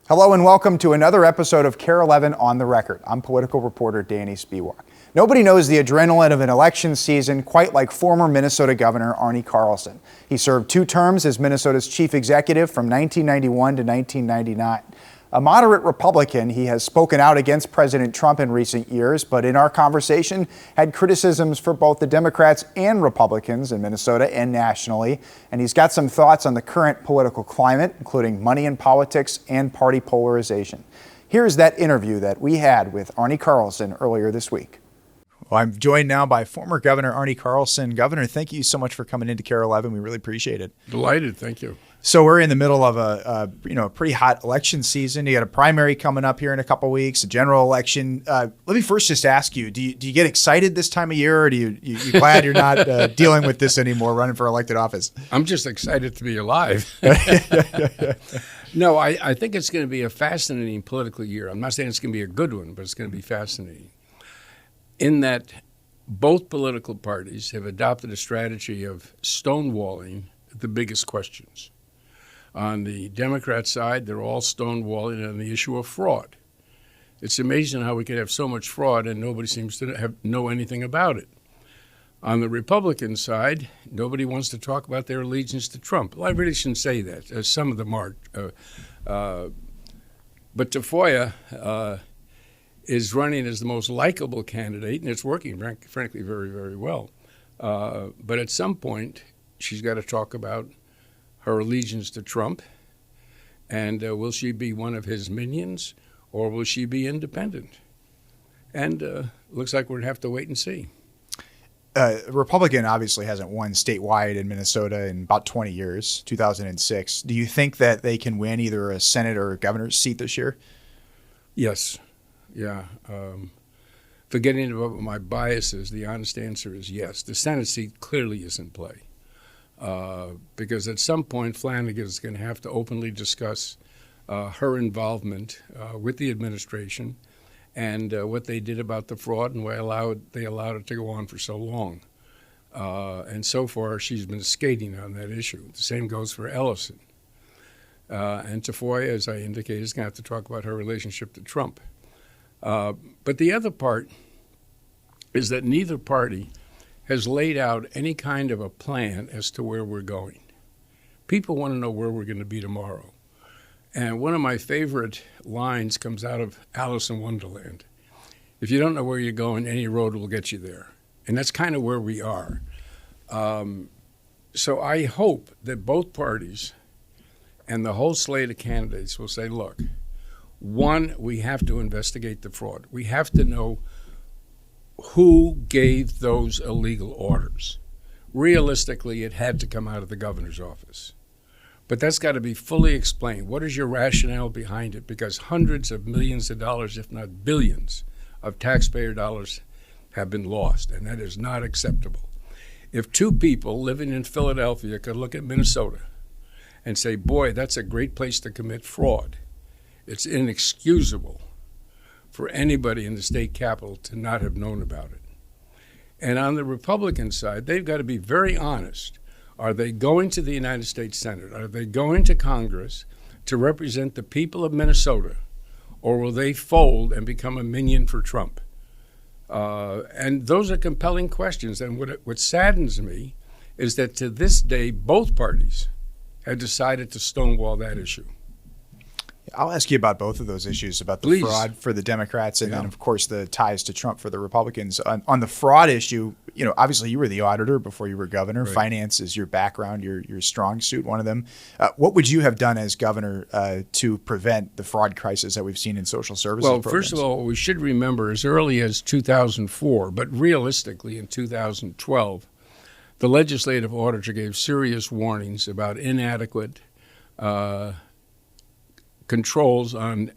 Hello and welcome to another episode of KARE 11 on the Record. I'm political reporter Danny Spiewak. Nobody knows the adrenaline of an election season quite like former Minnesota Governor Arne Carlson. He served 2 terms as Minnesota's chief executive from 1991 to 1999. A moderate Republican, he has spoken out against President Trump in recent years, but in our conversation had criticisms for both the Democrats and Republicans in Minnesota and nationally. And he's got some thoughts on the current political climate, including money in politics and party polarization. Here's that interview that we had with Arne Carlson earlier this week. Well, I'm joined now by former Governor Arne Carlson. Governor, thank you so much for coming into KARE 11. We really appreciate it. Delighted. Thank you. So we're in the middle of a pretty hot election season. You got a primary coming up here in a couple of weeks, a general election. Let me first just ask you: Do you get excited this time of year, or do you glad you're not dealing with this anymore, running for elected office? I'm just excited to be alive. No, I think it's going to be a fascinating political year. I'm not saying it's going to be a good one, but it's going to be fascinating. In that both political parties have adopted a strategy of stonewalling the biggest questions. On the Democrat side, they're all stonewalling on the issue of fraud. It's amazing how we could have so much fraud and nobody seems to know anything about it. On the Republican side, nobody wants to talk about their allegiance to Trump. Well, I really shouldn't say that. Some of them are. But Tafoya is running as the most likable candidate, and it's working, frankly, very, very well. But at some point, she's got to talk about her allegiance to Trump, and will she be one of his minions, or will she be independent? And looks like we're going to have to wait and see. Republican obviously hasn't won statewide in Minnesota in about 20 years, 2006. Do you think that they can win either a Senate or a governor's seat this year? Yes. Yeah. Forgetting about my biases, the honest answer is yes. The Senate seat clearly is in play. Because at some point, Flanagan is going to have to openly discuss her involvement with the administration and what they did about the fraud and why they allowed it to go on for so long. And so far, she's been skating on that issue. The same goes for Ellison. And Tafoya, as I indicated, is going to have to talk about her relationship to Trump. But the other part is that neither party has laid out any kind of a plan as to where we're going. People want to know where we're going to be tomorrow. And one of my favorite lines comes out of Alice in Wonderland. If you don't know where you're going, any road will get you there. And that's kind of where we are. So I hope that both parties and the whole slate of candidates will say, look, one, we have to investigate the fraud. We have to know who gave those illegal orders. Realistically, it had to come out of the governor's office. But that's got to be fully explained. What is your rationale behind it? Because hundreds of millions of dollars, if not billions, of taxpayer dollars have been lost, and that is not acceptable. If 2 people living in Philadelphia could look at Minnesota and say, boy, that's a great place to commit fraud, it's inexcusable for anybody in the state capitol to not have known about it. And on the Republican side, they've got to be very honest. Are they going to the United States Senate? Are they going to Congress to represent the people of Minnesota? Or will they fold and become a minion for Trump? And those are compelling questions. And what saddens me is that to this day, both parties have decided to stonewall that issue. I'll ask you about both of those issues, about the fraud for the Democrats and then, of course, the ties to Trump for the Republicans. On the fraud issue, obviously you were the auditor before you were governor. Right. Finance is your background, your strong suit, one of them. What would you have done as governor to prevent the fraud crisis that we've seen in social services programs? Well, first of all, we should remember as early as 2004, but realistically in 2012, the legislative auditor gave serious warnings about inadequate controls on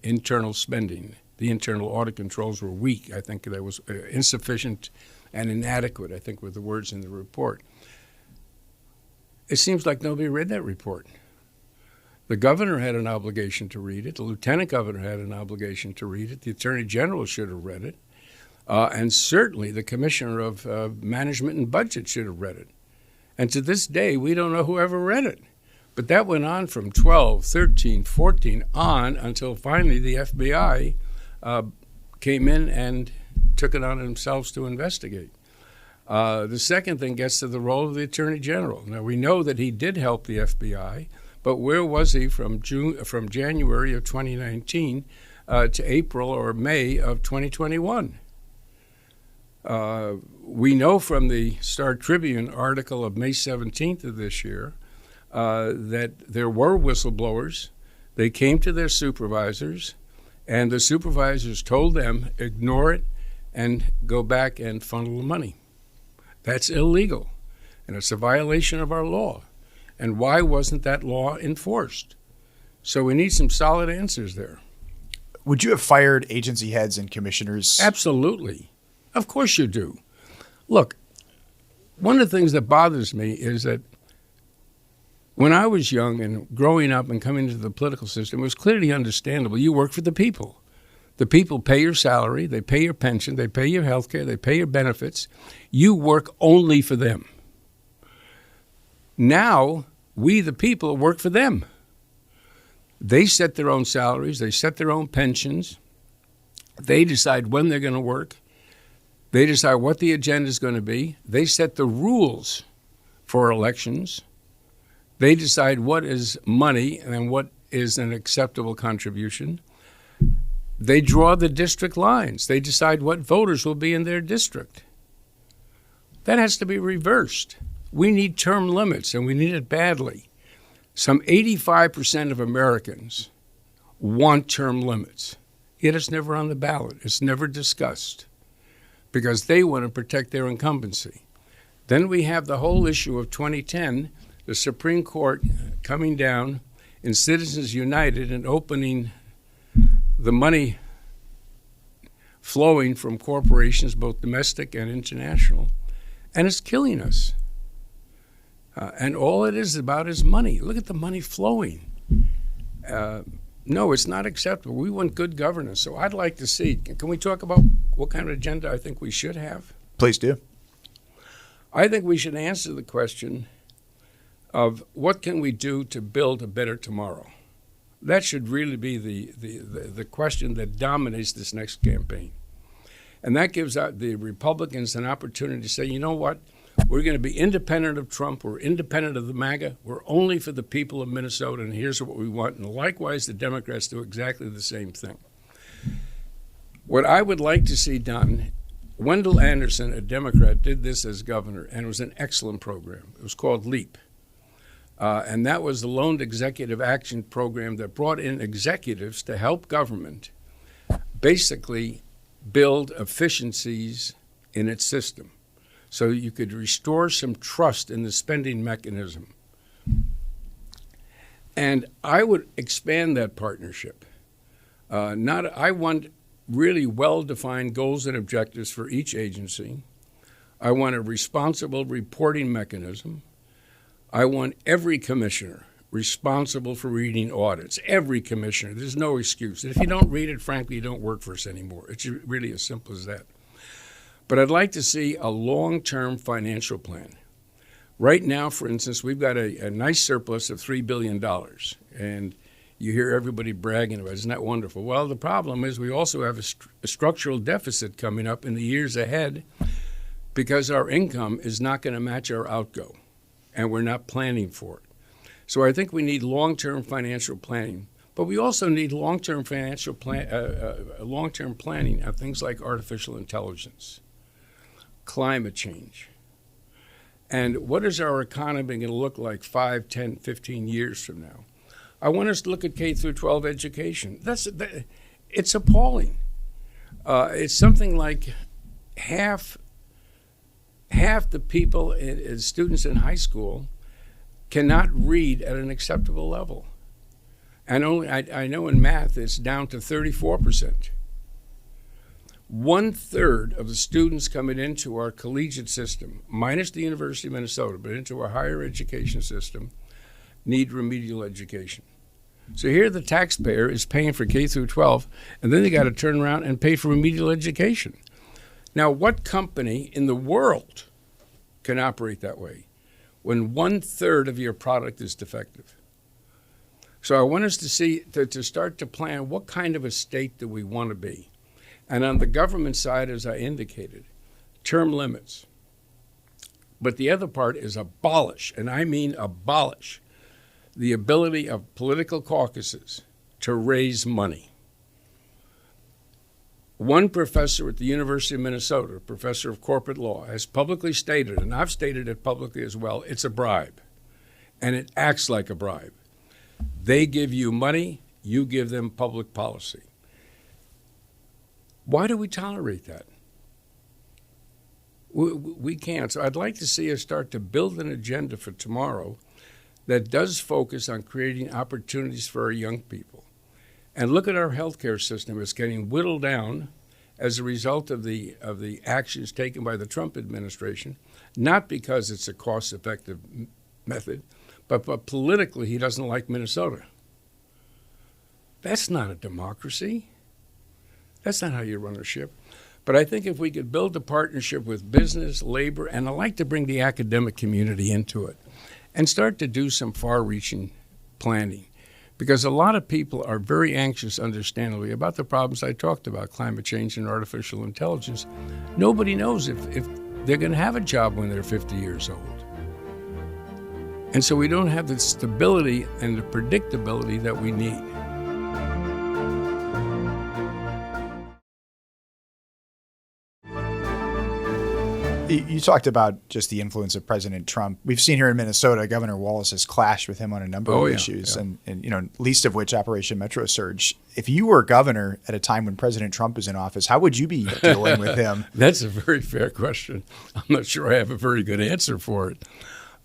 internal spending. The internal audit controls were weak. I think that was insufficient and inadequate, I think were the words in the report. It seems like nobody read that report. The governor had an obligation to read it. The lieutenant governor had an obligation to read it. The attorney general should have read it. And certainly the commissioner of management and budget should have read it. And to this day, we don't know who ever read it. But that went on from 12, 13, 14 on until finally the FBI came in and took it on themselves to investigate. The second thing gets to the role of the attorney general. Now, we know that he did help the FBI, but where was he from January of 2019 to April or May of 2021? We know from the Star Tribune article of May 17th of this year that there were whistleblowers. They came to their supervisors, and the supervisors told them, ignore it and go back and funnel the money. That's illegal, and it's a violation of our law. And why wasn't that law enforced? So we need some solid answers there. Would you have fired agency heads and commissioners? Absolutely. Of course you do. Look, one of the things that bothers me is that when I was young and growing up and coming into the political system, it was clearly understandable. You work for the people. The people pay your salary, they pay your pension, they pay your health care, they pay your benefits. You work only for them. Now, we, the people, work for them. They set their own salaries, they set their own pensions, they decide when they're going to work, they decide what the agenda is going to be, they set the rules for elections, they decide what is money and what is an acceptable contribution. They draw the district lines. They decide what voters will be in their district. That has to be reversed. We need term limits, and we need it badly. Some 85% of Americans want term limits, yet it's never on the ballot. It's never discussed because they want to protect their incumbency. Then we have the whole issue of 2010, the Supreme Court coming down in Citizens United and opening the money flowing from corporations, both domestic and international, and it's killing us. And all it is about is money. Look at the money flowing. No, it's not acceptable. We want good governance. So I'd like to see, can we talk about what kind of agenda I think we should have? Please do. I think we should answer the question of what can we do to build a better tomorrow. That should really be the question that dominates this next campaign. And that gives out the Republicans an opportunity to say, you know what? We're going to be independent of Trump. We're independent of the MAGA. We're only for the people of Minnesota, and here's what we want. And likewise, the Democrats do exactly the same thing. What I would like to see done, Wendell Anderson, a Democrat, did this as governor, and it was an excellent program. It was called LEAP. And that was the Loaned Executive Action Program that brought in executives to help government basically build efficiencies in its system so you could restore some trust in the spending mechanism. And I would expand that partnership. I want really well-defined goals and objectives for each agency. I want a responsible reporting mechanism. I want every commissioner responsible for reading audits. Every commissioner. There's no excuse. If you don't read it, frankly, you don't work for us anymore. It's really as simple as that. But I'd like to see a long-term financial plan. Right now, for instance, we've got a nice surplus of $3 billion. And you hear everybody bragging about it. Isn't that wonderful? Well, the problem is we also have a structural deficit coming up in the years ahead because our income is not going to match our outgo. And we're not planning for it. So I think we need long-term financial planning, but we also need long-term planning of things like artificial intelligence, climate change, and what is our economy going to look like 5, 10, 15 years from now? I want us to look at K through 12 education. It's appalling. It's something like half the people, students in high school, cannot read at an acceptable level. And I know in math it's down to 34%. 1/3 of the students coming into our collegiate system, minus the University of Minnesota, but into our higher education system, need remedial education. So here the taxpayer is paying for K through 12, and then they got to turn around and pay for remedial education. Now, what company in the world can operate that way when 1/3 of your product is defective? So I want us to start to plan what kind of a state do we want to be. And on the government side, as I indicated, term limits. But the other part is abolish, and I mean abolish, the ability of political caucuses to raise money. One professor at the University of Minnesota, a professor of corporate law, has publicly stated, and I've stated it publicly as well, it's a bribe. And it acts like a bribe. They give you money, you give them public policy. Why do we tolerate that? We can't. So I'd like to see us start to build an agenda for tomorrow that does focus on creating opportunities for our young people. And look at our healthcare system. It's getting whittled down as a result of the actions taken by the Trump administration, not because it's a cost-effective method, but politically he doesn't like Minnesota. That's not a democracy. That's not how you run a ship. But I think if we could build a partnership with business, labor, and I'd like to bring the academic community into it and start to do some far-reaching planning. Because a lot of people are very anxious, understandably, about the problems I talked about, climate change and artificial intelligence. Nobody knows if they're going to have a job when they're 50 years old. And so we don't have the stability and the predictability that we need. You talked about just the influence of President Trump. We've seen here in Minnesota, Governor Wallace has clashed with him on a number of issues, and least of which Operation Metro Surge. If you were governor at a time when President Trump is in office, how would you be dealing with him? That's a very fair question. I'm not sure I have a very good answer for it.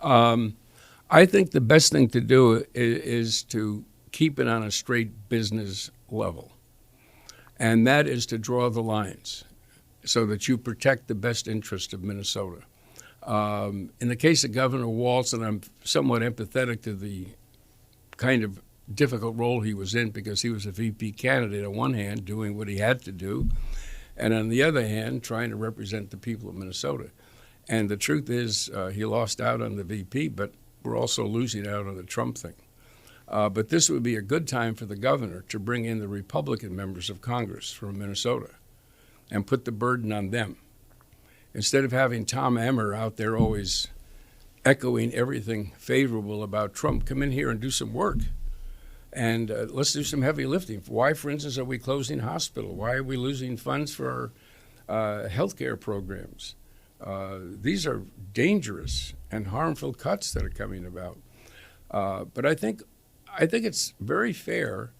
I think the best thing to do is to keep it on a straight business level, and that is to draw the lines, so that you protect the best interest of Minnesota. In the case of Governor Walz, and I'm somewhat empathetic to the kind of difficult role he was in because he was a VP candidate on one hand, doing what he had to do, and on the other hand, trying to represent the people of Minnesota. And the truth is he lost out on the VP, but we're also losing out on the Trump thing. But this would be a good time for the governor to bring in the Republican members of Congress from Minnesota and put the burden on them. Instead of having Tom Emmer out there always echoing everything favorable about Trump, come in here and do some work. And let's do some heavy lifting. Why, for instance, are we closing hospitals? Why are we losing funds for our healthcare programs? These are dangerous and harmful cuts that are coming about. But I think it's very fair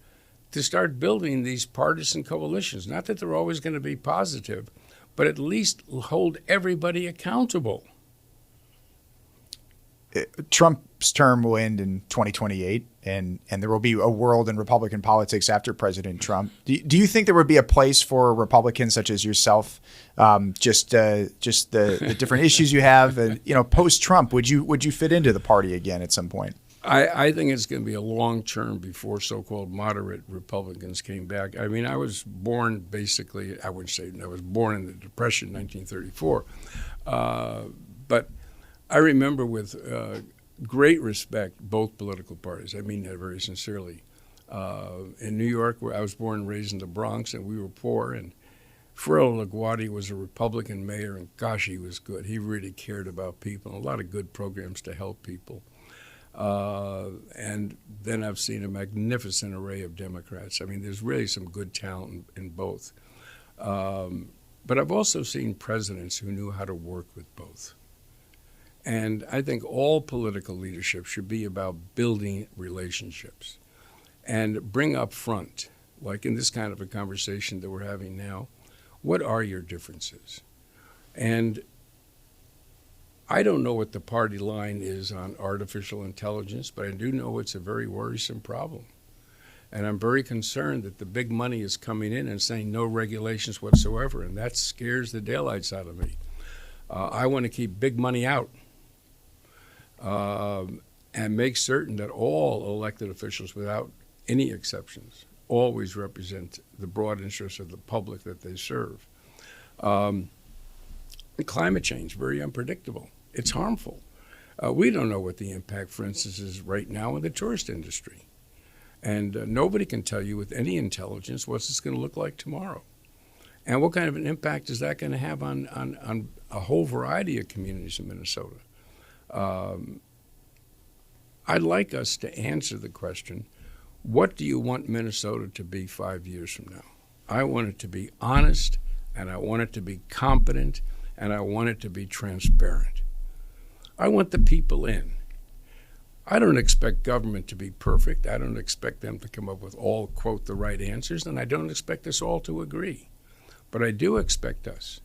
to start building these partisan coalitions. Not that they're always going to be positive, but at least hold everybody accountable. Trump's term will end in 2028, and there will be a world in Republican politics after President Trump. Do you think there would be a place for Republicans such as yourself, just the different issues you have, and post Trump? Would you fit into the party again at some point? I think it's going to be a long term before so-called moderate Republicans came back. I mean, I was born basically, I wouldn't say I was born in the Depression, 1934. But I remember with great respect both political parties. I mean that very sincerely. In New York, where I was born and raised in the Bronx, and we were poor, and Furl LaGuardia was a Republican mayor, and gosh, he was good. He really cared about people, and a lot of good programs to help people. And then I've seen a magnificent array of Democrats. I mean, there's really some good talent in both. But I've also seen presidents who knew how to work with both. And I think all political leadership should be about building relationships and bring up front, like in this kind of a conversation that we're having now, what are your differences? And I don't know what the party line is on artificial intelligence, but I do know it's a very worrisome problem. And I'm very concerned that the big money is coming in and saying no regulations whatsoever, and that scares the daylights out of me. I want to keep big money out and make certain that all elected officials, without any exceptions, always represent the broad interests of the public that they serve. Climate change, very unpredictable. It's harmful. We don't know what the impact, for instance, is right now in the tourist industry. And nobody can tell you with any intelligence what's this going to look like tomorrow. And what kind of an impact is that going to have on a whole variety of communities in Minnesota? I'd like us to answer the question, what do you want Minnesota to be 5 years from now? I want it to be honest, and I want it to be competent, and I want it to be transparent. I want the people in. I don't expect government to be perfect. I don't expect them to come up with all, quote, the right answers, and I don't expect us all to agree. But I do expect us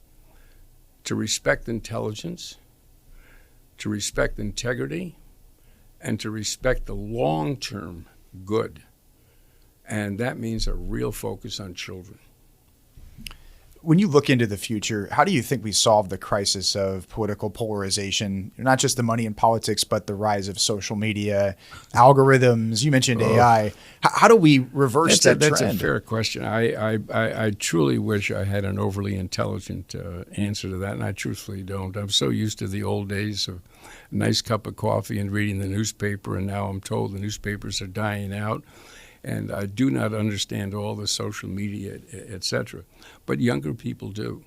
to respect intelligence, to respect integrity, and to respect the long-term good. And that means a real focus on children. When you look into the future, how do you think we solve the crisis of political polarization, not just the money in politics, but the rise of social media, algorithms? You mentioned AI. How do we reverse that trend? That's a fair question. I truly wish I had an overly intelligent answer to that, and I truthfully don't. I'm so used to the old days of a nice cup of coffee and reading the newspaper, and now I'm told the newspapers are dying out. And I do not understand all the social media, et cetera. But younger people do.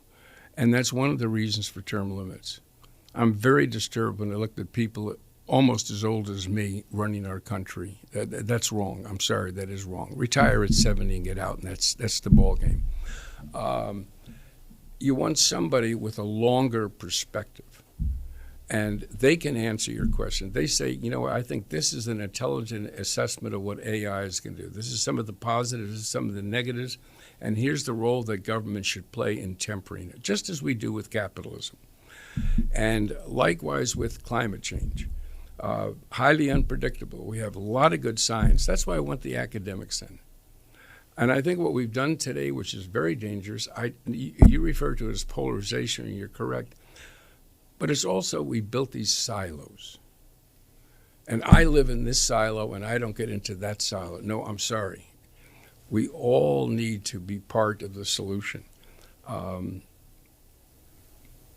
And that's one of the reasons for term limits. I'm very disturbed when I look at people almost as old as me running our country. That's wrong. I'm sorry, that is wrong. Retire at 70 and get out, and that's the ball game. You want somebody with a longer perspective. And they can answer your question. They say, you know, I think this is an intelligent assessment of what AI is going to do. This is some of the positives, this is some of the negatives, and here's the role that government should play in tempering it, just as we do with capitalism. And likewise with climate change. Highly unpredictable. We have a lot of good science. That's why I want the academics in. And I think what we've done today, which is very dangerous, you refer to it as polarization, and you're correct. But it's also, we built these silos. And I live in this silo, and I don't get into that silo. No, I'm sorry. We all need to be part of the solution.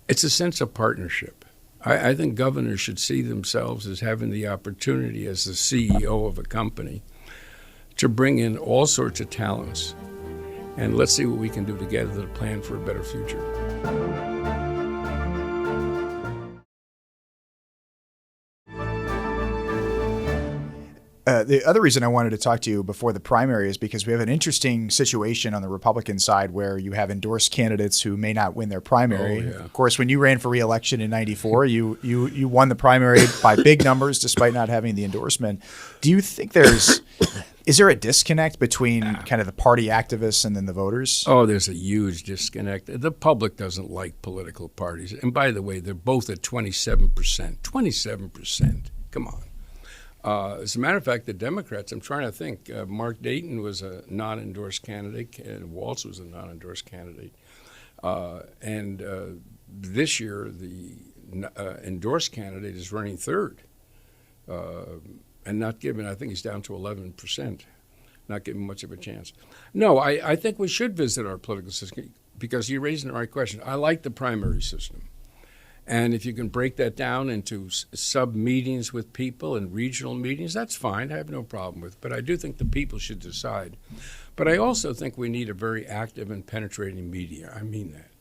It's a sense of partnership. I think governors should see themselves as having the opportunity as the CEO of a company to bring in all sorts of talents. And let's see what we can do together to plan for a better future. The other reason I wanted to talk to you before the primary is because we have an interesting situation on the Republican side where you have endorsed candidates who may not win their primary. Oh, yeah. Of course, when you ran for re-election in '94, you won the primary by big numbers despite not having the endorsement. Do you think is there a disconnect between kind of the party activists and then the voters? Oh, there's a huge disconnect. The public doesn't like political parties. And by the way, they're both at 27%. 27%. Come on. As a matter of fact, the Democrats, I'm trying to think, Mark Dayton was a non-endorsed candidate, and Walz was a non-endorsed candidate. And this year, the endorsed candidate is running third and not given, I think he's down to 11%, not given much of a chance. No, I think we should visit our political system because you're raising the right question. I like the primary system. And if you can break that down into sub-meetings with people and regional meetings, that's fine. I have no problem with it. But I do think the people should decide. But I also think we need a very active and penetrating media. I mean that.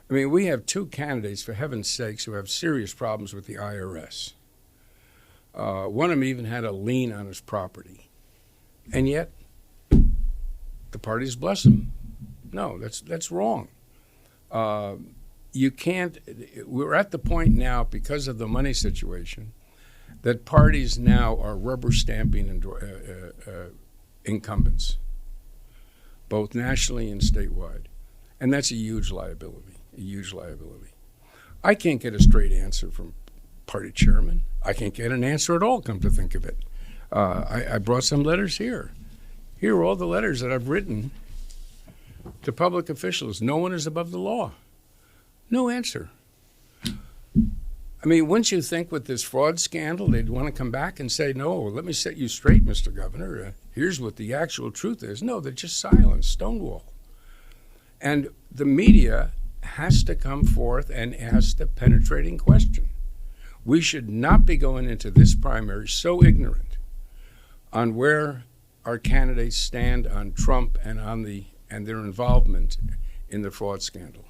I mean, we have two candidates, for heaven's sakes, who have serious problems with the IRS. One of them even had a lien on his property. And yet, the parties bless him. No, that's wrong. You can't, we're at the point now, because of the money situation, that parties now are rubber stamping incumbents, both nationally and statewide. And that's a huge liability, I can't get a straight answer from party chairman. I can't get an answer at all, come to think of it. I brought some letters here. Here are all the letters that I've written to public officials. No one is above the law. No answer. I mean, wouldn't you think with this fraud scandal, they'd want to come back and say, no, let me set you straight, Mr. Governor. Here's what the actual truth is. No, they're just silent, stonewall. And the media has to come forth and ask the penetrating question. We should not be going into this primary so ignorant on where our candidates stand on Trump and their involvement in the fraud scandal.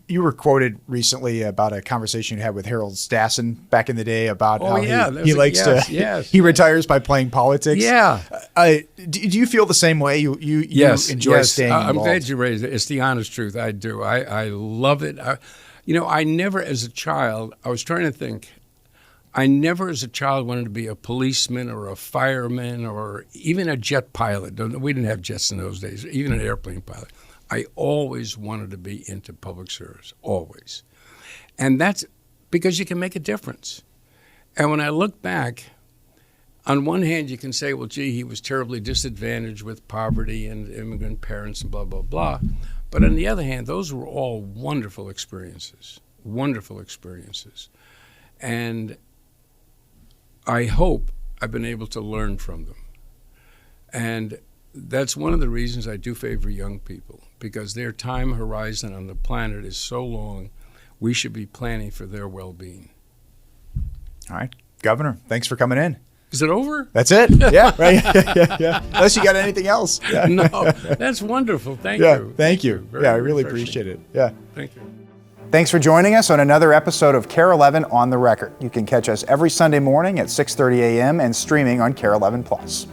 You were quoted recently about a conversation you had with Harold Stassen back in the day about how he retires by playing politics. Yeah. Do you feel the same way? You enjoy staying involved? I'm glad you raised it. It's the honest truth. I do. I love it. I never as a child, I was trying to think, I never as a child wanted to be a policeman or a fireman or even a jet pilot. We didn't have jets in those days, even an airplane pilot. I always wanted to be into public service, always. And that's because you can make a difference. And when I look back, on one hand, you can say, well, gee, he was terribly disadvantaged with poverty and immigrant parents and blah, blah, blah. But on the other hand, those were all wonderful experiences, wonderful experiences. And I hope I've been able to learn from them. And that's one of the reasons I do favor young people, because their time horizon on the planet is so long, we should be planning for their well-being. All right. Governor, thanks for coming in. Is it over? That's it. Yeah, right. Yeah. Unless you got anything else. Yeah. No, that's wonderful. Thank you. Thank you. Very I really refreshing. appreciate it. Yeah. Thank you. Thanks for joining us on another episode of KARE 11 on the Record. You can catch us every Sunday morning at 6:30 a.m. and streaming on KARE 11 Plus.